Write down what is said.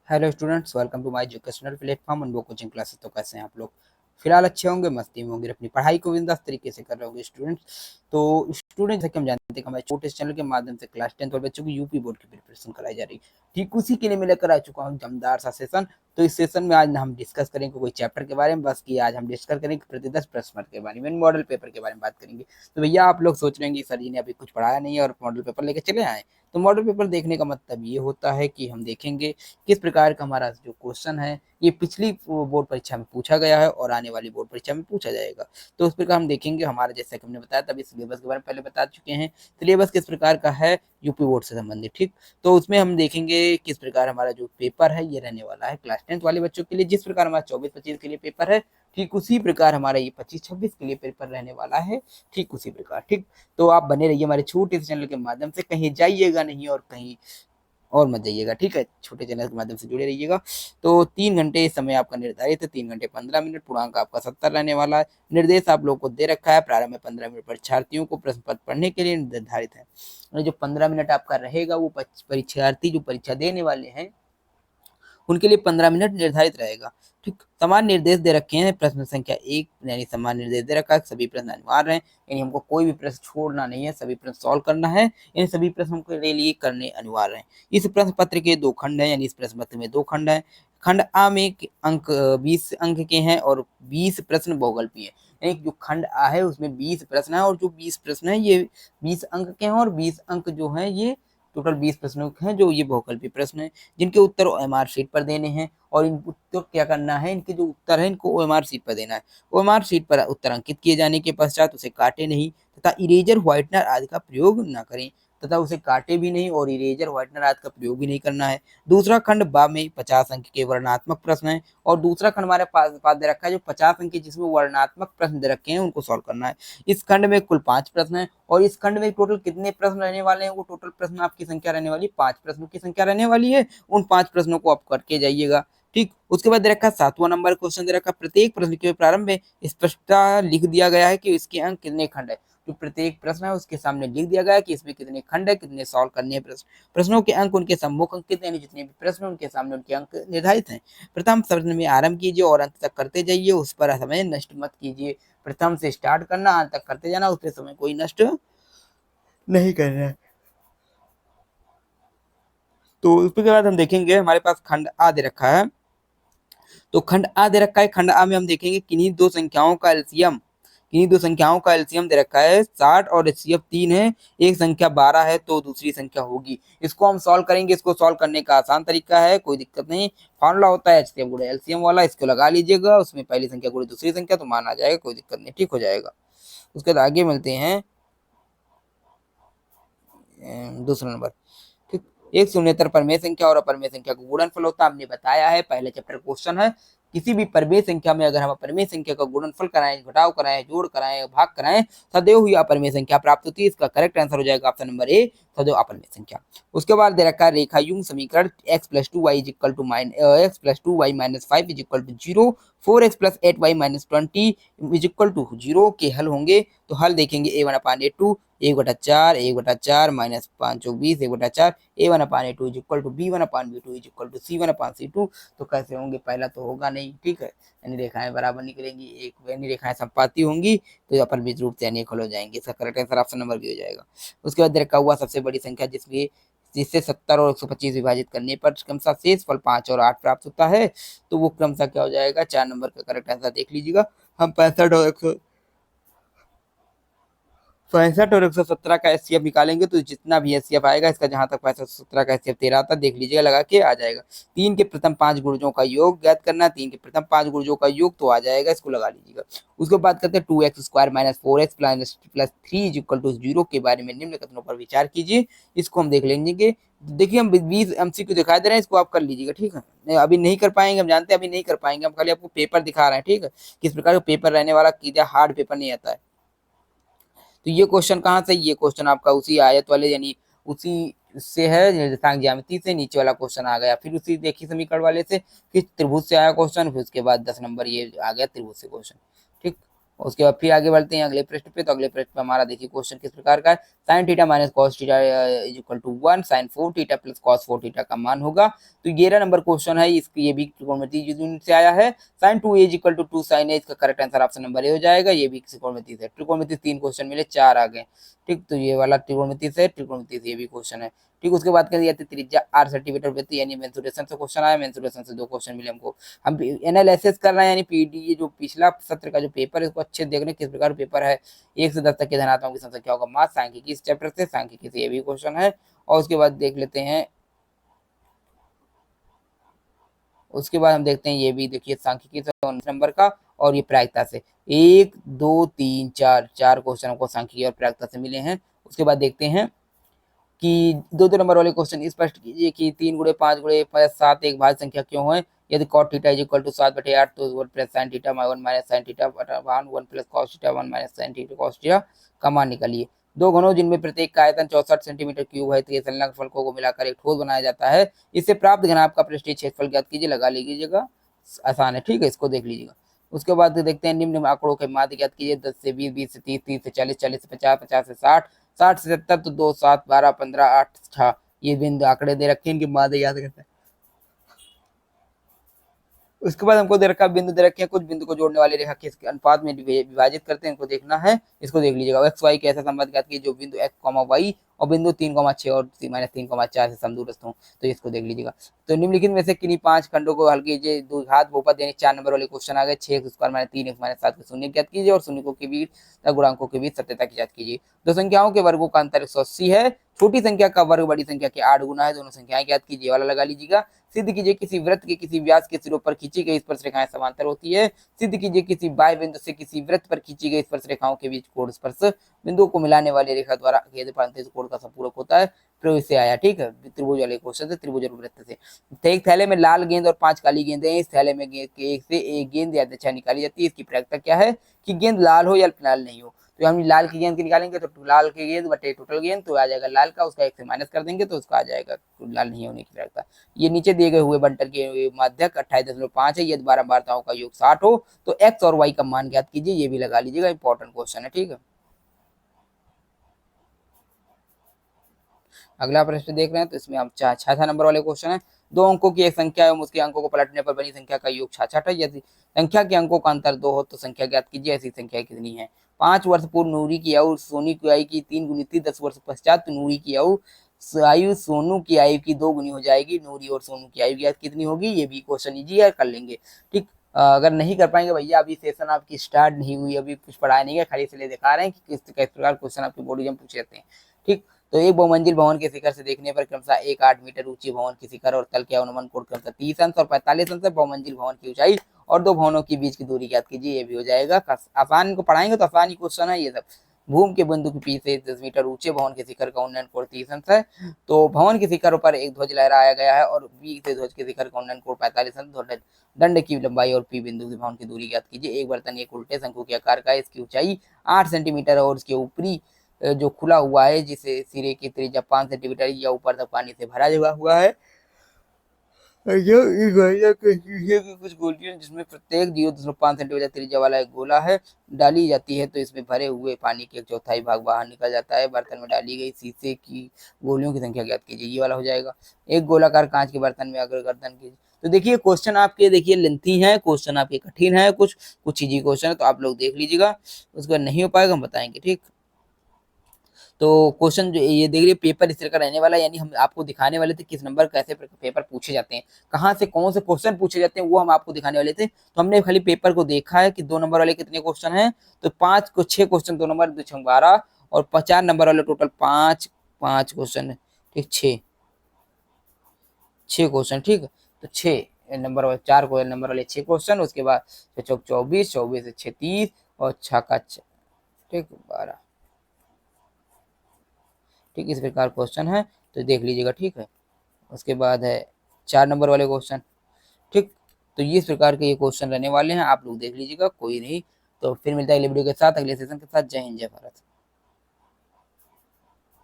Hello students, welcome to my educational platform अनबो coaching classes. तो कैसे हैं आप लोग? फिलहाल अच्छे होंगे, मस्ती में होंगे, अपनी पढ़ाई को बिंदास तरीके से कर रहे होंगे स्टूडेंट्स। तो स्टूडेंट जैसे कि हम जानते हैं कि हमारे छोटे चैनल के माध्यम से क्लास 10 और बच्चों को यूपी बोर्ड की प्रिपरेशन कराई जा रही है। ठीक उसी के लिए मैं लेकर आ चुका हूँ दमदार सा सेशन। तो इस सेशन में आज ना हम डिस्कस करेंगे कोई चैप्टर के बारे में, बस कि आज हम डिस्कस करेंगे प्रति 10 प्रश्न पत्र के बारे में, मॉडल पेपर के बारे में बात करेंगे। तो भैया आप लोग सोच रहे हैं कि सर जी ने अभी कुछ पढ़ाया नहीं है और मॉडल पेपर लेके चले आए। तो मॉडल पेपर देखने का मतलब ये होता है कि हम देखेंगे किस प्रकार का हमारा जो क्वेश्चन है ये पिछली बोर्ड परीक्षा में पूछा गया है और आने वाली बोर्ड परीक्षा में पूछा जाएगा। तो उस प्रकार हम देखेंगे हमारा, जैसे कि हमने बताया तभी सिलेबस के बारे में पहले बता चुके हैं। सिलेबस किस प्रकार का है यूपी बोर्ड से संबंधित, ठीक। तो उसमें हम देखेंगे किस प्रकार हमारा जो पेपर है ये रहने वाला है क्लास 10 वाले बच्चों के लिए। जिस प्रकार हमारा 24-25 के लिए पेपर है, ठीक उसी प्रकार हमारा ये 25-26 के लिए पेपर रहने वाला है, ठीक उसी प्रकार, ठीक। तो आप बने रहिए हमारे छोटे से चैनल के माध्यम से, कहीं जाइएगा नहीं और कहीं और मत जाइएगा, ठीक है। छोटे चैनल के माध्यम से जुड़े रहिएगा। तो 3 घंटे समय आपका निर्धारित है, 3 घंटे 15 मिनट, पूर्णांक आपका 70 रहने वाला है। निर्देश आप लोगों को दे रखा है, प्रारंभ में 15 मिनट परीक्षार्थियों को प्रश्न पत्र पढ़ने के लिए निर्धारित है। और जो 15 मिनट आपका रहेगा वो परीक्षार्थी जो परीक्षा देने वाले हैं उनके लिए 15 मिनट निर्धारित रहेगा, ठीक। समान निर्देश दे रखे हैं, प्रश्न संख्या 1 यानी समान निर्देश दे रखा है, सभी प्रश्न अनिवार्य हैं, यानी हमको कोई भी प्रश्न छोड़ना नहीं है, सभी प्रश्न सॉल्व करना है, यानी सभी प्रश्न के लिए करने अनिवार्य हैं। इस प्रश्न पत्र के 2 खंड हैं, यानी इस प्रश्न पत्र में 2 खंड हैं। खंड आ में अंक 20 अंक के हैं और 20 प्रश्न बहुकल्पीय हैं। यानी जो खंड आ है उसमें 20 प्रश्न है और जो 20 प्रश्न है ये 20 अंक के हैं और 20 अंक जो हैं ये टोटल 20 प्रश्नों के हैं जो ये बहुकल्पीय प्रश्न है, जिनके उत्तर ओएमआर शीट पर देने हैं। और इन उत्तर क्या करना है, इनके जो उत्तर है इनको ओएमआर शीट पर देना है। ओएमआर शीट पर उत्तर अंकित किए जाने के पश्चात उसे काटे नहीं तथा इरेजर व्हाइटनर आदि का प्रयोग न करें, तथा उसे काटे भी नहीं और इरेजर व्हाइटनर आदि का प्रयोग भी नहीं करना है। दूसरा खंड बा में 50 अंक के वर्णनात्मक प्रश्न है और दूसरा खंड हमारे पास दे रखा है जो 50 अंक के जिसमें वर्णनात्मक प्रश्न दे रखे हैं उनको सॉल्व करना है। इस खंड में कुल 5 प्रश्न है और इस खंड में टोटल कितने प्रश्न रहने वाले हैं, वो टोटल प्रश्न आपकी संख्या रहने वाली 5 प्रश्नों की संख्या रहने वाली है। उन 5 प्रश्नों को आप करके जाइएगा, ठीक। उसके बाद दे रखा 7वां नंबर क्वेश्चन दे रखा, प्रत्येक प्रश्न के प्रारंभ में स्पष्टता लिख दिया गया है कि इसके अंक कितने खंड है। जो प्रत्येक प्रश्न है उसके सामने लिख दिया गया है कि इसमें कितने खंड है, कितने सॉल्व करने हैं प्रश्न। प्रश्नों के अंक उनके सम्मुख अंकित, यानी जितने भी प्रश्न उनके सामने उनके अंक निर्धारित हैं। प्रथम प्रश्न में आरंभ कीजिए और अंत तक करते जाइए, उस पर समय नष्ट मत कीजिए। प्रथम से स्टार्ट करना, अंत तक करते जाना, उस पर समय कोई नष्ट नहीं करना है। तो उसके बाद हम देखेंगे हमारे पास खंड आ दे रखा है। तो खंड आ दे रखा है, खंड आ में हम देखेंगे किन्हीं दो संख्याओं का एलसीएम दे रखा है 60 और एचसीएफ 3 है। एक संख्या 12 है तो दूसरी संख्या होगी। इसको हम सॉल्व करेंगे। इसको सॉल्व करने का आसान तरीका है, कोई दिक्कत नहीं। फॉर्मूला होता है एचसीएफ गुणे एलसीएम वाला, इसको लगा लीजिएगा, उसमें पहली संख्या गुणे दूसरी संख्या तो मान आ जाएगा, कोई दिक्कत नहीं, ठीक हो जाएगा। उसके बाद आगे मिलते हैं दूसरा नंबर, ठीक। एक शून्येतर परमेय संख्या और अपरमेय संख्या का गुणनफल होता है, हमने बताया है, पहले चैप्टर क्वेश्चन है। किसी भी परमेय संख्या में अगर हम अपरमेय संख्या का गुणनफल कराएं, घटाव कराएं, जोड़ कराएं, भाग कराएं, सदैव ही अपरमेय संख्या प्राप्त होती है। इसका करेक्ट आंसर हो जाएगा ऑप्शन नंबर ए, सदैव अपरमेय संख्या। उसके बाद दे रखा है रेखा युग्म समीकरण x+2y=-5 4x+8y-20 के हल होंगे। तो हल देखेंगे a1/a2 1/4 1/4 -5 1/4 a1/a2 b1/b2 c1/c2। तो कैसे होंगे, पहला तो होगा नहीं, ठीक है, यानी रेखाएं बराबर निकलेंगी, एक यानी रेखाएं समपाती होंगी तो अपरमित रूप से अनेक हल हो जाएंगे। इसका correct answer option number B हो जाएगा। उसके बाद रखा हुआ सबसे बड़ी संख्या जिससे 70 और 125 विभाजित करने पर क्रमशः शेष फल 5 और 8 प्राप्त होता है, तो वो क्रमशः क्या हो जाएगा, 4 नंबर का करेक्ट आंसर देख लीजिएगा। हम 65 और 117 का एचसीएफ निकालेंगे तो जितना भी एचसीएफ आएगा, इसका जहां तक 65-17 का एचसीएफ 13 आता देख लीजिएगा, लगा के आ जाएगा। 3 के प्रथम 5 गुणजों का योग ज्ञात करना, 3 के प्रथम 5 गुणजों का योग तो आ जाएगा, इसको लगा लीजिएगा। उसके बाद करते हैं 2x² - 4x + 3 = 0 के बारे में निम्न कथनों पर विचार कीजिए। इसको हम देख लेंगे। देखिए हम 20 एमसीक्यू दिखा दे रहे हैं, इसको आप कर लीजिएगा, ठीक है। अभी नहीं कर पाएंगे, हम जानते हैं अभी नहीं कर पाएंगे, हम खाली आपको पेपर दिखा रहे हैं, ठीक है, किस प्रकार का पेपर रहने वाला, सीधा हार्ड पेपर नहीं आता है। तो ये क्वेश्चन कहाँ से, ये क्वेश्चन आपका उसी आयत वाले यानी उसी से है, निर्देशांक ज्यामिति से नीचे वाला क्वेश्चन आ गया। फिर उसी देखिए समीकरण वाले से, फिर त्रिभुज से आया क्वेश्चन, फिर उसके बाद 10 नंबर ये आ गया त्रिभुज से क्वेश्चन, ठीक। उसके बाद फिर आगे बढ़ते हैं अगले पृष्ठ पे। तो अगले पृष्ठ पे हमारा देखिए क्वेश्चन किस प्रकार का है। Sine theta minus cos theta is equal to 1, sine 4 theta plus cos 4 theta का मान होगा। तो 11 नंबर क्वेश्चन है, इसकी ये भी त्रिकोणमिति यूनिट से आया है। Sine 2 is equal to 2 sine A, इसका correct answer option number A हो जाएगा। ये भी त्रिकोणमिति से, त्रिकोणमिति 3 क्वेश्चन मिले, 4 आ गए। ठीक, तो ये वाला त्रिकोणमिति से, त्रिकोणमिति से ये भी क्वेश्चन है। ठीक, उसके बाद करिए त्रिज्या आर सेंटीमीटर वृत्त यानी मेंसुरेशन से क्वेश्चन आया। मेंसुरेशन से 2 क्वेश्चन मिले हमको। हम एनालिसिस कर रहे हैं यानी पीडी, ये जो पिछला सत्र का जो पेपर है उसको अच्छे देखने किस प्रकार पेपर है। 1 से 10 तक के धनात्मक की संख्या होगा। मास सांख्यिकी इस चैप्टर से, सांख्यिकी से ये भी क्वेश्चन है। और उसके बाद देख लेते हैं, उसके बाद हम देखते हैं ये भी देखिए सांख्यिकी से 19 नंबर का, और ये प्रायिकता से 1 2 3 4 4 क्वेश्चन हमको सांख्यिकी और प्रायिकता से मिले हैं। उसके बाद देखते हैं कि 2 नंबर वाले क्वेश्चन स्पष्ट कीजिए कि 3 गुणे 5 गुणे 7 एक भाज्य संख्या क्यों है। यदि cot theta is equal to 7/8 तो 1 plus sine theta 1 minus sine theta 1 plus cos theta 1 minus sine theta cos theta का मान निकालिए। 2 घनों जिनमें प्रत्येक का आयतन 64 सेंटीमीटर क्यूब है, तो ये संलग्न फलकों को मिलाकर एक ठोस बनाया जाता है। इससे प्राप्त घनाभ का पृष्ठीय क्षेत्रफल ज्ञात कीजिए। लगा लीजिएगा, आसान है। ठीक है, इसको देख लीजिएगा। उसके बाद देखते हैं निम्न आंकड़ों के माध्य ज्ञात कीजिए। 10 से 20, 20 से 30, 30 से 40, 40 से 50, 50 से 60, 60 से 70, तो 2 7 12 15 8 6 ये बिंदु आंकड़े दे रखे हैं, इनके माध्य याद करते हैं। उसके बाद हमको दे रखा बिंदु दे रखे हैं, कुछ बिंदु को जोड़ने वाली रेखा किस अनुपात में विभाजित करते हैं, इनको देखना है। इसको देख लीजिएगा। एक्स वाई के ऐसा संबंध ज्ञात कीजिए जो बिंदु एक्स कॉमा वाई और बिंदु 3,6 और -3,4 से समदूरस्थ हो। तो इसको देख लीजिएगा। तो निम्नलिखित में से किन्हीं 5 खंडों को हल कीजिए। द्विघात बहुपद यानी 4 नंबर वाले क्वेश्चन आ गए। 6x² 3x 7 के शून्य ज्ञात कीजिए और शून्यों के बीच गुणांकों के बीच सत्यता की जांच कीजिए। दो संख्याओं के वर्गों का अंतर 180 है। छोटी संख्या का वर्ग बड़ी संख्या के 8 गुना है। दोनों संख्याएं ज्ञात कीजिए वाला लगा लीजिएगा। सिद्ध कीजिए किसी वृत्त के किसी व्यास के सिरों पर खींची गई स्पर्श रेखाएं समांतर होती है। सिद्ध कीजिए किसी बाह्य बिंदु से किसी वृत्त पर खींची गई स्पर्श रेखाओं के बीच कोण स्पर्श बिंदुओं को मिलाने वाली रेखा द्वारा कोण का संपूरक होता है। प्रयोग से आया। ठीक है, त्रिभुज वाले क्वेश्चन से, त्रिभुज और वृत्त से। तो एक थैले में लाल गेंद और 5 काली गेंदें हैं। इस थैले में गेंद के एक से एक गेंद या दक्षिणा निकाली जाती है। इसकी प्रायिकता क्या है कि गेंद लाल हो या लाल नहीं हो। तो हम लाल की गेंद की निकालेंगे तो लाल की गेंद बटे टोटल गेंद तो आ जाएगा लाल का, उसका 1 से माइनस कर देंगे तो उसका आ जाएगा लाल नहीं होने की प्रायिकता। ये नीचे दिए गए हुए बंटन के माध्यक 28.5 है। यदि 12 वार्ताओं का योग 60 हो तो एक्स और वाई का मान ज्ञात कीजिए। ये भी लगा लीजिएगा, इंपॉर्टेंट क्वेश्चन है। ठीक है, अगला प्रश्न देख रहे हैं। तो इसमें हम 66 नंबर वाले क्वेश्चन है। 2 अंकों की एक संख्या एवं उसके अंकों को पलटने पर बनी संख्या का योग 66 है। यदि संख्या के अंकों का अंतर 2 हो तो संख्या ज्ञात कीजिए। ऐसी संख्या कितनी है। 5 वर्ष पूर्व नूरी की आयु सोनी की आयु की 3 गुनी थी। 10 वर्ष पश्चात नूरी की आयु सोनू की आयु की 2 गुनी हो जाएगी। नूरी और सोनू की आयु ज्ञात कितनी होगी। ये भी क्वेश्चन इजी है, कर लेंगे। ठीक, अगर नहीं कर पाएंगे भैया, अभी सेशन आपकी स्टार्ट नहीं हुई, अभी कुछ पढ़ाया नहीं है, खाली इसलिए दिखा रहे हैं कि किस प्रकार क्वेश्चन आपके बोर्ड एग्जाम पूछे जाते हैं। ठीक, तो एक बहुमंजिल भवन के शिखर से देखने पर क्रमशः एक 8 मीटर ऊंची भवन की शिखर और तल के अनुमान कोण क्रमशः 30 अंश और 45 अंश है। बहुमंजिल भवन की ऊंचाई और 2 भवनों के बीच की दूरी ज्ञात कीजिए। ये भी हो जाएगा। आसान को पढ़ाएंगे तो आसान ही क्वेश्चन है ये सब। भूमि के बिंदु के पीछे 10 मीटर ऊंचे भवन के शिखर का उन्नयन कोण 30 अंश है। तो भवन के शिखर पर एक ध्वज लहराया गया है और बी से ध्वज के शिखर का उन्नयन कोण 45 अंश। दंड की लंबाई और पी बिंदु से भवन की दूरी ज्ञात कीजिए। एक बर्तन एक उल्टे शंकु के आकार का है। इसकी ऊंचाई 8 सेंटीमीटर और इसके ऊपरी जो खुला हुआ है जिसे सिरे की त्रिज्या 5 सेंटीमीटर या ऊपर तक पानी से भरा हुआ है। कुछ गोलियां जिसमें प्रत्येक 0.5 सेंटीमीटर त्रिज्या वाला एक गोला है डाली जाती है तो इसमें भरे हुए पानी के 1/4 भाग बाहर निकल जाता है। बर्तन में डाली गई शीशे की गोलियों की संख्या ज्ञात कीजिए। ये वाला हो जाएगा। एक गोलाकार कांच के बर्तन में अगर गर्दन की, तो देखिए क्वेश्चन आपके देखिए लेंथी है, क्वेश्चन आपके कठिन है, कुछ इजी क्वेश्चन है, तो आप लोग देख लीजिएगा। उसके बाद नहीं हो पाएगा हम बताएंगे। ठीक, तो क्वेश्चन जो ये देख रही पेपर इस तरह का रहने वाला है, यानी हम आपको दिखाने वाले थे किस नंबर कैसे पेपर पूछे जाते हैं, कहाँ से कौन से क्वेश्चन पूछे जाते हैं, वो हम आपको दिखाने वाले थे। तो हमने खाली पेपर को देखा है कि 2 नंबर वाले कितने क्वेश्चन हैं। तो 6 क्वेश्चन 2 नंबर 2 6 12 और 4 नंबर वाले टोटल 5 क्वेश्चन है। ठीक, 6 क्वेश्चन। ठीक, तो 6 नंबर वाले 4 को नंबर वाले 6 क्वेश्चन। उसके बाद 24 24 से 6 30 और 6 का 6, ठीक 12। ठीक, इस प्रकार क्वेश्चन है तो देख लीजिएगा। ठीक है, उसके बाद है 4 नंबर वाले क्वेश्चन। ठीक, तो इस प्रकार के ये क्वेश्चन रहने वाले हैं, आप लोग देख लीजिएगा, कोई नहीं। तो फिर मिलता है अगले वीडियो के साथ, अगले सेशन के साथ। जय हिंद, जय भारत।